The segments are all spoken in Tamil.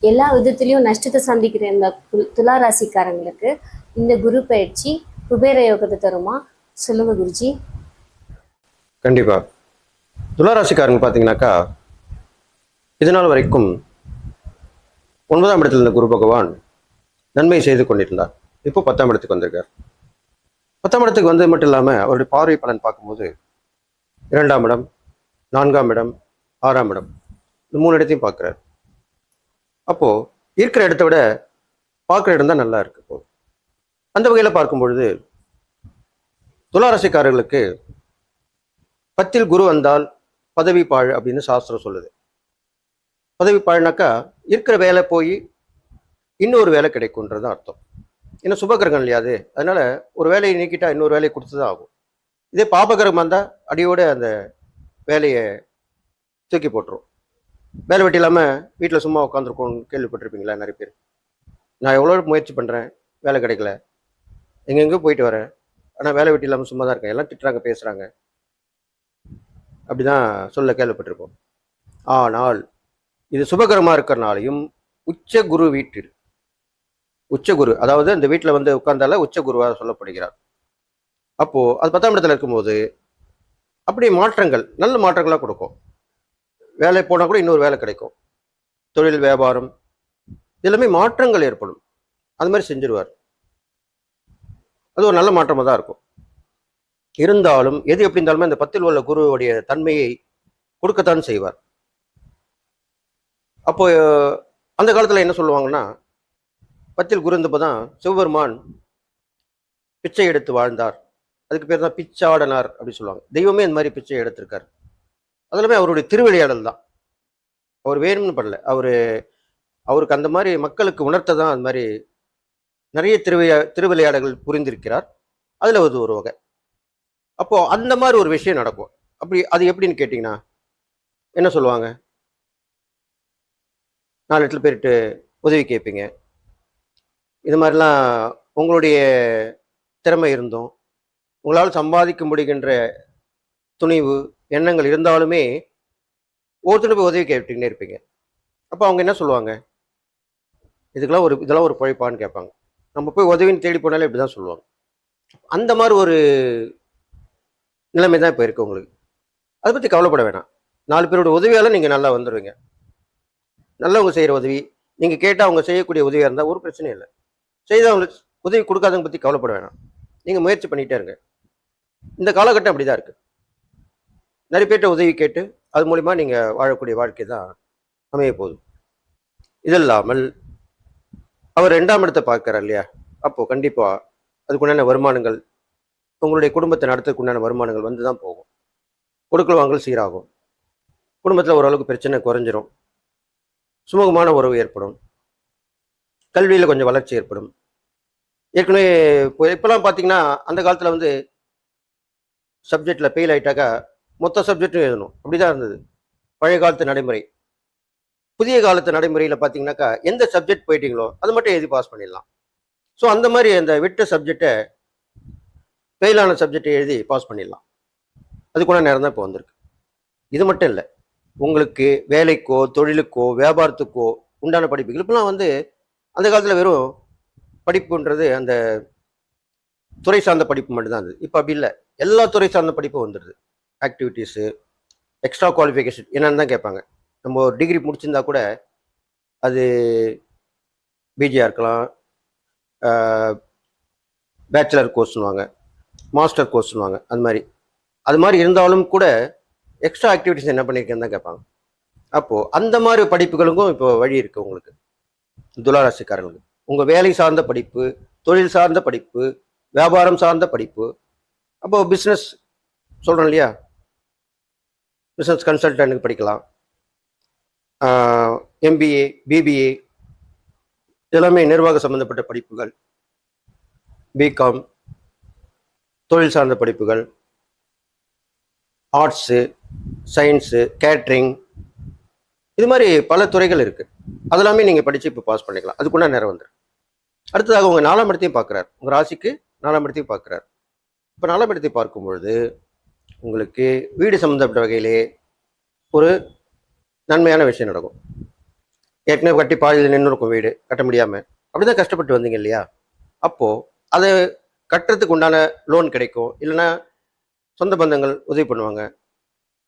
எல்லா விதத்திலையும் நஷ்டத்தை சந்திக்கிற இந்த துலா ராசிக்காரங்களுக்கு இந்த குரு பயிற்சி குபேர யோகத்தை தருமா? சொல்லுங்க குருஜி. கண்டிப்பா. துளாராசிக்காரங்க பார்த்தீங்கன்னாக்கா, இது நாள் வரைக்கும் 9ஆம் இடத்துல இருந்த குரு பகவான் நன்மை செய்து கொண்டிருந்தார். இப்போ 10ஆம் இடத்துக்கு வந்திருக்கார். 10ஆம் இடத்துக்கு வந்தது மட்டும் இல்லாமல் அவருடைய பார்வை பலன் பார்க்கும்போது 2ஆம் இடம், 4ஆம் இடம், 6ஆம் இடம், இந்த 3 இடத்தையும் பார்க்குறார். அப்போ இருக்கிற இடத்த விட பார்க்குற இடம் தான் நல்லா இருக்கு. இப்போ அந்த வகையில் பார்க்கும் பொழுது துளாராசிக்காரர்களுக்கு 10ல் குரு வந்தால் பதவி பாழ் அப்படின்னு சாஸ்திரம் சொல்லுது. பதவி பாழ்னாக்கா இருக்கிற வேலை போய் இன்னொரு வேலை கிடைக்கும்ன்றது அர்த்தம். ஏன்னா சுபகிரகம் இல்லையா அது, அதனால ஒரு வேலையை நீக்கிட்டா இன்னொரு வேலையை கொடுத்து தான் ஆகும். இதே பாபகிரகமாக இருந்தால் அடியோட அந்த வேலையை தூக்கி போட்டுரும். வேலை வெட்டி இல்லாமல் வீட்டில் சும்மா உட்காந்துருக்கோன்னு கேள்விப்பட்டிருப்பீங்களா நிறைய பேர். நான் எவ்வளோ முயற்சி பண்ணுறேன், வேலை கிடைக்கல, எங்கெங்கேயோ போயிட்டு வரேன், ஆனால் வேலை வெட்டி இல்லாமல் சும்மா தான் இருக்கேன், எல்லாம் திட்டுறாங்க, பேசுகிறாங்க, அப்படிதான் சொல்ல கேள்விப்பட்டிருப்போம். ஆனால் இது சுபகரமாக இருக்கிறனாலையும் உச்ச குரு வீட்டில், உச்ச குரு அதாவது அந்த வீட்டில் வந்து உட்கார்ந்தால உச்ச குருவாக சொல்லப்படுகிறார். அப்போ அது 10ஆம் இடத்துல இருக்கும்போது அப்படி மாற்றங்கள், நல்ல மாற்றங்களாக கொடுக்கும். வேலை போனால் கூட இன்னொரு வேலை கிடைக்கும், தொழில் வியாபாரம் எல்லாமே மாற்றங்கள் ஏற்படும். அது மாதிரி செஞ்சிருவார். அது ஒரு நல்ல மாற்றமாக தான் இருக்கும். இருந்தாலும் எது எப்படி இருந்தாலுமே அந்த 10ல் உள்ள குருவுடைய தன்மையை கொடுக்கத்தான் செய்வார். அப்போ அந்த காலத்தில் என்ன சொல்லுவாங்கன்னா, 10ல் குரு இருந்தப்போ தான் சிவபெருமான் பிச்சை எடுத்து வாழ்ந்தார். அதுக்கு பேர் தான் பிச்சாடனார் அப்படின்னு சொல்லுவாங்க. தெய்வமே இந்த மாதிரி பிச்சை எடுத்திருக்கார். அதெல்லாமே அவருடைய திருவிளையாடல் தான். அவர் வேணும்னு பண்ணல. அவருக்கு அந்த மாதிரி மக்களுக்கு உணர்த்த தான் அந்த மாதிரி நிறைய திருவிளையாடல்கள் புரிந்திருக்கிறார். அதில் அது ஒரு வகை. அப்போ அந்த மாதிரி ஒரு விஷயம் நடக்கும். அப்படி அது எப்படின்னு கேட்டிங்கன்னா என்ன சொல்லுவாங்க, 4 இடத்துல போயிட்டு உதவி கேட்பீங்க. இது மாதிரிலாம் உங்களுடைய திறமை இருந்தும் உங்களால் சம்பாதிக்க முடிகின்ற துணிவு எண்ணங்கள் இருந்தாலுமே ஒருத்தர் போய் உதவி கேட்டுக்கிட்டே இருப்பீங்க. அப்போ அவங்க என்ன சொல்லுவாங்க, இதெல்லாம் ஒரு பழைப்பான்னு கேட்பாங்க. நம்ம போய் உதவின்னு தேடி போனாலே இப்படி தான் சொல்லுவாங்க. அந்த மாதிரி ஒரு நிலைமை தான் இப்போ இருக்கு உங்களுக்கு. அதை பற்றி கவலைப்பட வேணாம். 4 பேரோட உதவியால் நீங்கள் நல்லா வந்துடுவீங்க. நல்லவங்க செய்கிற உதவி நீங்கள் கேட்டால் அவங்க செய்யக்கூடிய உதவியாக இருந்தால் ஒரு பிரச்சனையும் இல்லை. செய்தவங்களுக்கு உதவி கொடுக்காதவங்க பற்றி கவலைப்பட வேணாம். நீங்கள் முயற்சி பண்ணிகிட்டே இருங்க. இந்த காலகட்டம் அப்படி தான் இருக்குது. நிறைய பேர்கிட்ட உதவி கேட்டு அது மூலிமா நீங்கள் வாழக்கூடிய வாழ்க்கை தான் அமைய போகுது. இது இல்லாமல் அவர் 2ஆம் இடத்தை பார்க்குறார் இல்லையா, அப்போது கண்டிப்பாக அதுக்குண்டான வருமானங்கள், உங்களுடைய குடும்பத்தை நடத்துறதுக்குண்டான வருமானங்கள் வந்து தான் போகும். கொடுக்கல் வாங்கல் சீராகும். குடும்பத்தில் ஓரளவுக்கு பிரச்சனை குறைஞ்சிரும். சுமூகமான உறவு ஏற்படும். கல்வியில் கொஞ்சம் வளர்ச்சி ஏற்படும். ஏற்கனவே இப்போலாம் பார்த்தீங்கன்னா அந்த காலத்தில் வந்து சப்ஜெக்டில் ஃபெயில் ஆகிட்டாக்கா மொத்த சப்ஜெக்டும் எழுதணும், அப்படி தான் இருந்தது பழைய காலத்து நடைமுறை. புதிய காலத்து நடைமுறையில் பார்த்தீங்கன்னாக்கா எந்த சப்ஜெக்ட் போயிட்டீங்களோ அது மட்டும் எழுதி பாஸ் பண்ணிடலாம். ஸோ அந்த மாதிரி அந்த விட்ட சப்ஜெக்டை, ஃபெயிலான சப்ஜெக்டை எழுதி பாஸ் பண்ணிடலாம். அதுக்குள்ள நேரம் தான் இப்போ வந்திருக்கு. இது மட்டும் இல்லை, உங்களுக்கு வேலைக்கோ தொழிலுக்கோ வியாபாரத்துக்கோ உண்டான படிப்புகள் இப்பெல்லாம் வந்து அந்த காலத்தில் வெறும் படிப்புன்றது அந்த துறை சார்ந்த படிப்பு மட்டும்தான் இருந்தது. இப்போ அப்படி இல்லை, எல்லா துறை சார்ந்த படிப்பும் வந்துடுது. ஆக்டிவிட்டீஸு, எக்ஸ்ட்ரா குவாலிஃபிகேஷன் என்னன்னு தான் கேட்பாங்க. நம்ம ஒரு டிகிரி முடிச்சிருந்தா கூட அது பிஜியாக இருக்கலாம், பேச்சுலர் கோர்ஸ்னுவாங்க, மாஸ்டர் கோர்ஸ்னுவாங்க, அது மாதிரி இருந்தாலும் கூட எக்ஸ்ட்ரா ஆக்டிவிட்டிஸ் என்ன பண்ணியிருக்கேன்னு தான் கேட்பாங்க. அப்போது அந்த மாதிரி படிப்புகளுக்கும் இப்போ வழி இருக்குது உங்களுக்கு துளாராசிக்காரங்களுக்கு. உங்கள் வேலை சார்ந்த படிப்பு, தொழில் சார்ந்த படிப்பு, வியாபாரம் சார்ந்த படிப்பு, அப்போது பிஸ்னஸ் சொல்கிறோம் இல்லையா, பிஸ்னஸ் கன்சல்டன்ட்டுக்கு படிக்கலாம், எம்பிஏ, பிபிஏ, எல்லாமே நிர்வாக சம்மந்தப்பட்ட படிப்புகள், பிகாம், தொழில் சார்ந்த படிப்புகள், ஆர்ட்ஸு, சயின்ஸு, கேட்ரிங், இது மாதிரி பல துறைகள் இருக்குது. அதெல்லாமே நீங்கள் படித்து இப்போ பாஸ் பண்ணிக்கலாம். அதுக்குள்ள நேரம் வந்துடும். அடுத்ததாக உங்கள் 4ஆம் இடத்தையும் பார்க்குறார். உங்கள் ராசிக்கு 4ஆம் இடத்தையும் பார்க்குறார். இப்போ 4ஆம் இடத்தை பார்க்கும்பொழுது உங்களுக்கு வீடு சம்மந்தப்பட்ட வகையிலே ஒரு நன்மையான விஷயம் நடக்கும். ஏற்கனவே கட்டி பாதியில் நின்று இருக்கும் வீடு கட்ட முடியாமல் அப்படிதான் கஷ்டப்பட்டு வந்தீங்க இல்லையா? அப்போது அதை கட்டுறதுக்கு உண்டான லோன் கிடைக்கும், இல்லைன்னா சொந்த பந்தங்கள் உதவி பண்ணுவாங்க,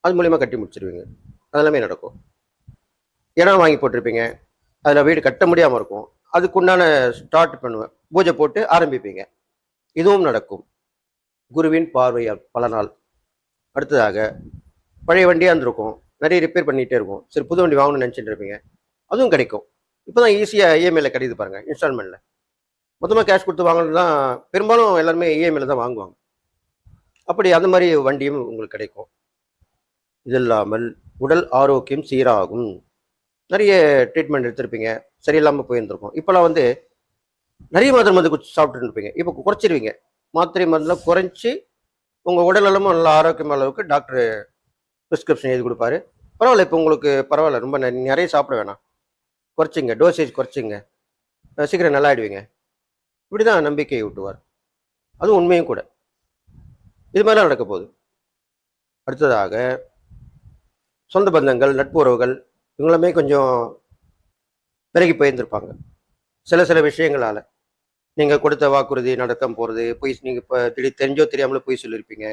அது மூலிமா கட்டி முடிச்சிருவீங்க. அதெல்லாமே நடக்கும். இடம் வாங்கி போட்டிருப்பீங்க, அதில் வீடு கட்ட முடியாமல் இருக்கும், அதுக்குண்டான ஸ்டார்ட் பண்ணுவேன், பூஜை போட்டு ஆரம்பிப்பீங்க, இதுவும் நடக்கும் குருவின் பார்வையால் பல நாள். அடுத்ததாக பழைய வண்டியாக இருந்திருக்கும், நிறைய ரிப்பேர் பண்ணிகிட்டே இருக்கும், சரி புது வண்டி வாங்கணும்னு நினச்சிட்டு இருப்பீங்க, அதுவும் கிடைக்கும். இப்போ தான் ஈஸியாக இஎம்ஐயில் கிடைக்குது பாருங்கள், இன்ஸ்டால்மெண்ட்டில். மொத்தமாக கேஷ் கொடுத்து வாங்கினது தான் பெரும்பாலும் எல்லாருமே இஎம்ஐயில் தான் வாங்குவாங்க. அப்படி அந்த மாதிரி வண்டியும் உங்களுக்கு கிடைக்கும். இது இல்லாமல் உடல் ஆரோக்கியம் சீராகும். நிறைய ட்ரீட்மெண்ட் எடுத்திருப்பீங்க, சரியில்லாமல் போயிருந்துருக்கும். இப்போலாம் வந்து நிறைய மாத்திரை மருந்து சாப்பிட்டு இருப்பீங்க, இப்போ குறைச்சிருவீங்க. மாத்திரை மருந்துலாம் குறைச்சி உங்கள் உடல் நலமும் நல்லா ஆரோக்கியமான அளவுக்கு டாக்டர் ப்ரிஸ்கிரிப்ஷன் எழுதி கொடுப்பாரு. பரவாயில்ல, இப்போ உங்களுக்கு பரவாயில்ல, ரொம்ப நிறைய சாப்பிட வேணாம், குறைச்சிங்க, டோசேஜ் குறைச்சிங்க, சீக்கிரம் நல்லா ஆயிடுவீங்க. இப்படி தான் நம்பிக்கையை ஊட்டுவார். அதுவும் உண்மையும் கூட. இது மாதிரிலாம் நடக்க போகுது. அடுத்ததாக சொந்த பந்தங்கள், நட்பு உறவுகள் இவங்களுமே கொஞ்சம் விலகி போயிருந்திருப்பாங்க சில விஷயங்களால். நீங்கள் கொடுத்த வாக்குறுதி நடக்காம போகிறது, பொய், நீங்கள் இப்போ தெரிஞ்சோ தெரியாமலோ பொய் சொல்லியிருப்பீங்க,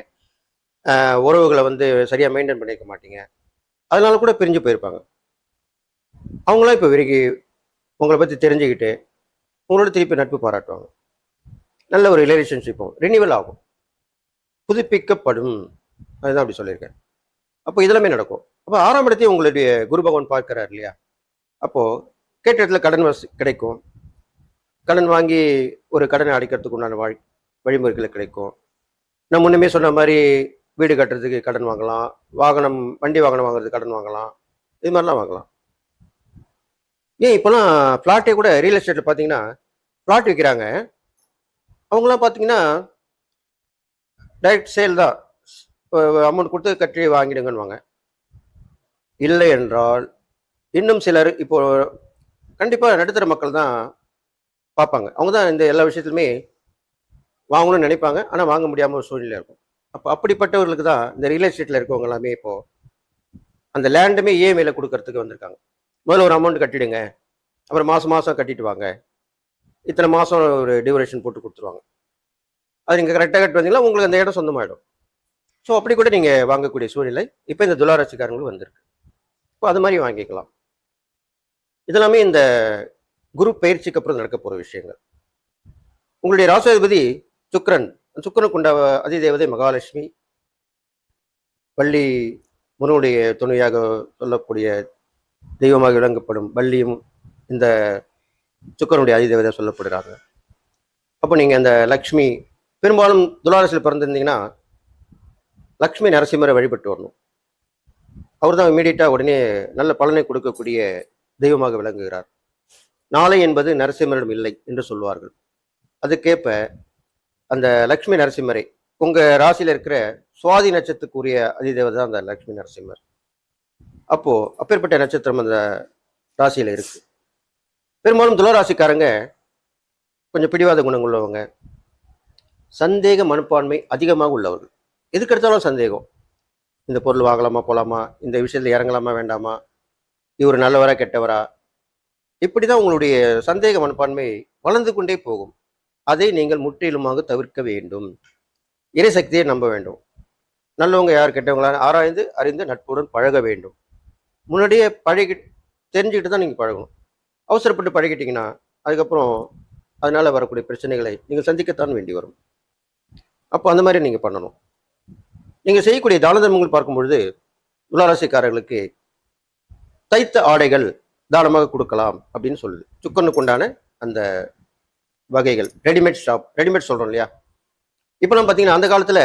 உறவுகளை வந்து சரியாக மெயின்டைன் பண்ணிக்க மாட்டீங்க, அதனால கூட பிரிஞ்சு போயிருப்பாங்க. அவங்களாம் இப்போ விருகி உங்களை பற்றி தெரிஞ்சுக்கிட்டு உங்களோட திருப்பி நட்பு பாராட்டுவாங்க. நல்ல ஒரு ரிலேஷன்ஷிப்பும் ரினிவல் ஆகும், புதுப்பிக்கப்படும். அதுதான் அப்படி சொல்லியிருக்கேன். அப்போ இதெல்லாமே நடக்கும். அப்போ 6ஆம் இடத்தையும் உங்களுடைய குரு பகவான் பார்க்கிறார் இல்லையா? அப்போது கேட்ட இடத்துல கடன் கிடைக்கும், கடன் வாங்கி ஒரு கடனை அடைக்கிறதுக்கு உண்டான வழிமுறைகள் கிடைக்கும். நான் முன்னுமே சொன்ன மாதிரி வீடு கட்டுறதுக்கு கடன் வாங்கலாம், வண்டி வாகனம் வாங்குறதுக்கு கடன் வாங்கலாம், இது மாதிரிலாம் வாங்கலாம். ஏன் இப்போலாம் ஃப்ளாட்டே கூட ரியல் எஸ்டேட்டில் பார்த்தீங்கன்னா ஃப்ளாட் விற்கிறாங்க, அவங்களாம் பார்த்தீங்கன்னா டைரக்ட் சேல் தான், அமௌண்ட் கொடுத்து கட்டி வாங்கிடுங்கன்னுவாங்க. இல்லை என்றால் இன்னும் சிலர் இப்போ கண்டிப்பாக நடுத்தர மக்கள் தான் பார்ப்பாங்க, அவங்க தான் இந்த எல்லா விஷயத்துலையுமே வாங்கணும்னு நினைப்பாங்க, ஆனால் வாங்க முடியாமல் ஒரு சூழ்நிலை இருக்கும். அப்போ அப்படிப்பட்டவர்களுக்கு தான் இந்த ரியல் எஸ்டேட்டில் இருக்கவங்க எல்லாமே இப்போது அந்த லேண்டுமே இஎம்ஐல கொடுக்கறதுக்கு வந்திருக்காங்க. முதல்ல ஒரு அமௌண்ட் கட்டிடுங்க, அப்புறம் மாதம் கட்டிட்டு வாங்க, இத்தனை மாதம் ஒரு டியூரேஷன் போட்டு கொடுத்துருவாங்க. அது நீங்கள் கரெக்டாக கட்டி வந்தீங்களா உங்களுக்கு அந்த இடம் சொந்தமாயிடும். ஸோ அப்படி கூட நீங்கள் வாங்கக்கூடிய சூழ்நிலை இப்போ இந்த துளாராசிக்காரங்களும் வந்திருக்கு. இப்போ அது மாதிரி வாங்கிக்கலாம். இதெல்லாமே இந்த குரு பயிற்சிக்கு அப்புறம் நடக்க போகிற விஷயங்கள். உங்களுடைய ராசாதிபதி சுக்கிரன், சுக்கிரனுக்கு உண்டான அதிதேவதை மகாலட்சுமி, வள்ளி முருகனுடைய துணையாக சொல்லக்கூடிய தெய்வமாக விளங்கப்படும் வள்ளியும் இந்த சுக்கிரனுடைய அதிதேவதை சொல்லப்படுறாங்க. அப்போ நீங்கள் அந்த லக்ஷ்மி, பெரும்பாலும் துளாராசியில் பிறந்திருந்தீங்கன்னா லக்ஷ்மி நரசிம்மரை வழிபட்டு வரணும். அவர் தான் இமீடியட்டாக உடனே நல்ல பலனை கொடுக்கக்கூடிய தெய்வமாக விளங்குகிறார். நாளை என்பது நரசிம்மரிடம் இல்லை என்று சொல்வார்கள். அதுக்கேற்ப அந்த லக்ஷ்மி நரசிம்மரை உங்கள் ராசியில் இருக்கிற சுவாதி நட்சத்திரத்துக்குரிய அதிதேவதை தான் அந்த லக்ஷ்மி நரசிம்மர். அப்போது அப்பேற்பட்ட நட்சத்திரம் அந்த ராசியில் இருக்கு. பெரும்பாலும் துளாராசிக்காரங்க கொஞ்சம் பிடிவாத குணங்கள் உள்ளவங்க, சந்தேக மனப்பான்மை அதிகமாக உள்ளவர்கள். எதுக்கெடுத்தாலும் சந்தேகம், இந்த பொருள் வாங்கலாமா போகலாமா, இந்த விஷயத்தில் இறங்கலாமா வேண்டாமா, இவர் நல்லவரா கெட்டவரா, இப்படி தான் உங்களுடைய சந்தேக மனப்பான்மை வளர்ந்து கொண்டே போகும். அதை நீங்கள் முற்றிலுமாக தவிர்க்க வேண்டும். இறைசக்தியை நம்ப வேண்டும். நல்லவங்க யார் கெட்டவங்களா ஆராய்ந்து அறிந்து நட்புடன் பழக வேண்டும். முன்னாடியே தெரிஞ்சுக்கிட்டு தான் நீங்கள் பழகணும். அவசரப்பட்டு பழகிட்டீங்கன்னா அதுக்கப்புறம் அதனால் வரக்கூடிய பிரச்சனைகளை நீங்கள் சந்திக்கத்தான் வேண்டி வரும். அப்போ அந்த மாதிரி நீங்கள் பண்ணணும். நீங்கள் செய்யக்கூடிய தான தர்மங்கள் பார்க்கும் பொழுது துளாராசிக்காரர்களுக்கு தைத்த ஆடைகள் தானமாக கொடுக்கலாம் அப்படின்னு சொல்லுது. சுக்கனுக்கு உண்டான அந்த வகைகள், ரெடிமேட் சொல்கிறோம் இல்லையா? இப்போலாம் பார்த்தீங்கன்னா அந்த காலத்தில்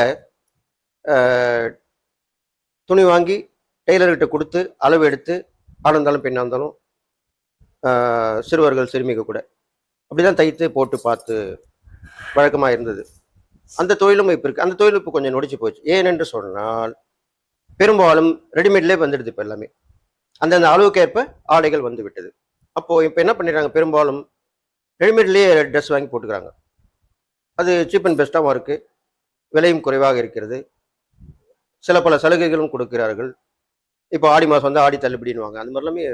துணி வாங்கி டெய்லர்கிட்ட கொடுத்து அளவு எடுத்து, ஆணாக இருந்தாலும் பெண்ணாக இருந்தாலும், சிறுவர்கள் சிறுமிகள் கூட அப்படிதான் தைத்து போட்டு பார்த்து வழக்கமாக இருந்தது. அந்த தொழிலும் இப்போ இருக்குது. அந்த தொழில் இப்போ கொஞ்சம் நொடிச்சு போச்சு. ஏனென்று சொன்னால் பெரும்பாலும் ரெடிமேட்லேயே வந்துடுது. இப்போ எல்லாமே அந்தந்த அளவுக்கேற்ப ஆடைகள் வந்து விட்டது. அப்போது இப்போ என்ன பண்ணிடுறாங்க, பெரும்பாலும் ரெடிமேட்லேயே ட்ரெஸ் வாங்கி போட்டுக்கிறாங்க. அது சீப் அண்ட் பெஸ்ட்டாகவும் இருக்குது, விலையும் குறைவாக இருக்கிறது, சில பல சலுகைகளும் கொடுக்கிறார்கள். இப்போ ஆடி மாதம் வந்து ஆடி தள்ளுபடின்னுவாங்க, அந்த மாதிரிலாமே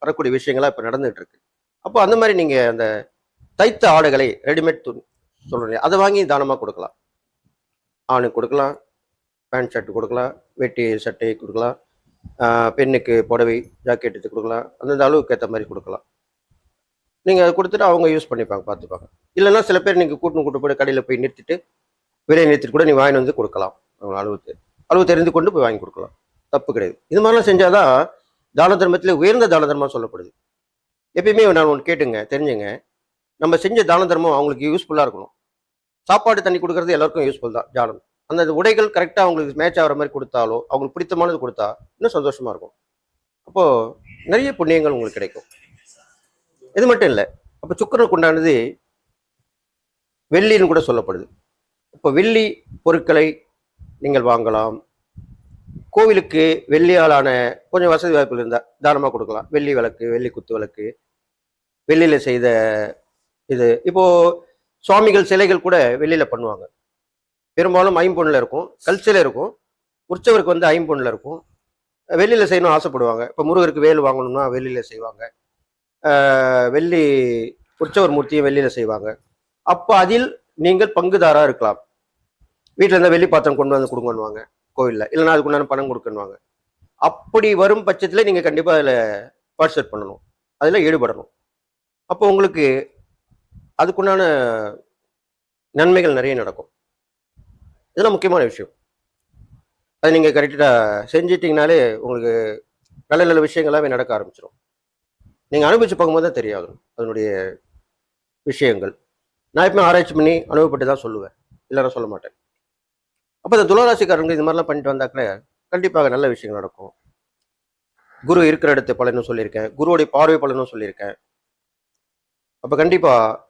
வரக்கூடிய விஷயங்களா இப்போ நடந்துகிட்டு இருக்கு. அப்போ அந்த மாதிரி நீங்கள் அந்த தைத்த ஆடைகளை ரெடிமேட் துணி சொல்கிறீங்க, அதை வாங்கி தானமாக கொடுக்கலாம். ஆணுக்கு கொடுக்கலாம், பேண்ட் ஷர்ட் கொடுக்கலாம், வேட்டி சட்டை கொடுக்கலாம், பெண்ணுக்கு புடவை ஜாக்கெட் எடுத்து கொடுக்கலாம், அந்தந்த அளவுக்கு ஏற்ற மாதிரி கொடுக்கலாம். நீங்கள் அதை கொடுத்துட்டு அவங்க யூஸ் பண்ணிப்பாங்க, பார்த்துப்பாங்க. இல்லைன்னா சில பேர் நீங்கள் கூட்டு போய் கடையில் போய் நிறுத்திட்டு விலையை நிறுத்திட்டு கூட நீங்கள் வாங்கி வந்து கொடுக்கலாம். அவங்க அளவு தெரிந்து கொண்டு போய் வாங்கி கொடுக்கலாம், தப்பு கிடையாது. இது மாதிரிலாம் செஞ்சாதான் தான தர்மத்தில் உயர்ந்த தான தர்மம் சொல்லப்படுது. எப்பயுமே நான் ஒன்று கேட்டுங்க, தெரிஞ்சுங்க, நம்ம செஞ்ச தான தர்மம் அவங்களுக்கு யூஸ்ஃபுல்லாக இருக்கணும். சாப்பாடு தண்ணி கொடுக்கறது எல்லாருக்கும் யூஸ்ஃபுல் தான் தானம். அந்த உடைகள் கரெக்டாக அவங்களுக்கு மேட்ச் ஆகிற மாதிரி கொடுத்தாலோ, அவங்களுக்கு பிடித்தமானது கொடுத்தா இன்னும் சந்தோஷமா இருக்கும். அப்போது நிறைய புண்ணியங்கள் உங்களுக்கு கிடைக்கும். இது மட்டும் இல்லை, அப்போ சுக்கிரனுக்கு உண்டானது வெள்ளின்னு கூட சொல்லப்படுது. இப்போ வெள்ளி பொருட்களை நீங்கள் வாங்கலாம். கோவிலுக்கு வெள்ளியாலான கொஞ்சம் வசதி வாய்ப்புகள் இருந்தால் தானமாக கொடுக்கலாம். வெள்ளி விளக்கு, வெள்ளி குத்து விளக்கு, வெள்ளியில் செய்த இது. இப்போது சுவாமிகள் சிலைகள் கூட வெளியில் பண்ணுவாங்க. பெரும்பாலும் ஐம்பொன்னில் இருக்கும், கல்சில இருக்கும். உற்சவருக்கு வந்து ஐம்பொன்னில் இருக்கும். வெள்ளியில் செய்யணும்னு ஆசைப்படுவாங்க. இப்போ முருகருக்கு வேல் வாங்கணும்னா வெள்ளியில் செய்வாங்க. வெள்ளி உற்சவர் மூர்த்தியை வெள்ளியில் செய்வாங்க. அப்போ அதில் நீங்கள் பங்குதாராக இருக்கலாம். வீட்டில் இருந்தால் வெள்ளி பாத்திரம் கொண்டு வந்து கொடுங்கன்னுவாங்க கோவிலில், இல்லைன்னா அதுக்குண்டான பணம் கொடுக்கணுவாங்க. அப்படி வரும் பட்சத்தில் நீங்கள் கண்டிப்பாக அதில் பார்ட்டிசிபேட் பண்ணணும், அதில் ஈடுபடணும். அப்போ உங்களுக்கு அதுக்குண்டான நன்மைகள் நிறைய நடக்கும். இதெல்லாம் முக்கியமான விஷயம். அதை நீங்கள் கரெக்டாக செஞ்சிட்டிங்கனாலே உங்களுக்கு நல்ல நல்ல விஷயங்களாகவே நடக்க ஆரம்பிச்சிடும். நீங்கள் அனுபவிச்சு பார்க்கும்போது தான் தெரியாது அதனுடைய விஷயங்கள். நான் எப்பவுமே ஆராய்ச்சி பண்ணி அனுபவப்பட்டு தான் சொல்லுவேன், இல்லைன்னா சொல்ல மாட்டேன். அப்போ இந்த துளாராசிக்காரங்க இது மாதிரிலாம் பண்ணிட்டு வந்தாக்கல கண்டிப்பாக நல்ல விஷயங்கள் நடக்கும். குரு இருக்கிற இடத்து பலனும் சொல்லியிருக்கேன், குருவுடைய பார்வை பலனும் சொல்லியிருக்கேன். அப்போ கண்டிப்பாக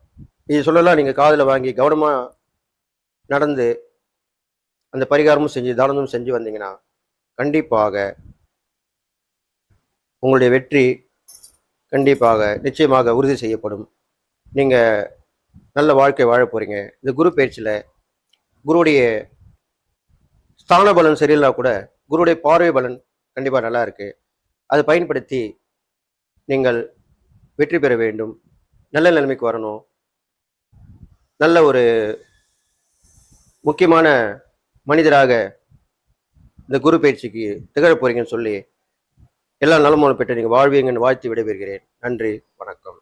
இது சொல்லலாம், நீங்கள் காதில் வாங்கி கவனமாக நடந்து அந்த பரிகாரமும் செஞ்சு தானமும் செஞ்சு வந்தீங்கன்னா கண்டிப்பாக உங்களுடைய வெற்றி கண்டிப்பாக நிச்சயமாக உறுதி செய்யப்படும். நீங்கள் நல்ல வாழ்க்கை வாழ போகிறீங்க. இந்த குரு பயிற்சியில் குருவுடைய ஸ்தான பலன் சரியில்லை கூட குருவுடைய பார்வை பலன் கண்டிப்பாக நல்லா இருக்கு. அதை பயன்படுத்தி நீங்கள் வெற்றி பெற வேண்டும், நல்ல நிலைமைக்கு வரணும், நல்ல ஒரு முக்கியமான மனிதராக இந்த குரு பயிற்சிக்கு திகழ போறீங்கன்னு சொல்லி எல்லா நலமும் பெற்று நீங்கள் வாழ்வீங்கன்னு வாழ்த்து விடைபெறுகிறேன். நன்றி, வணக்கம்.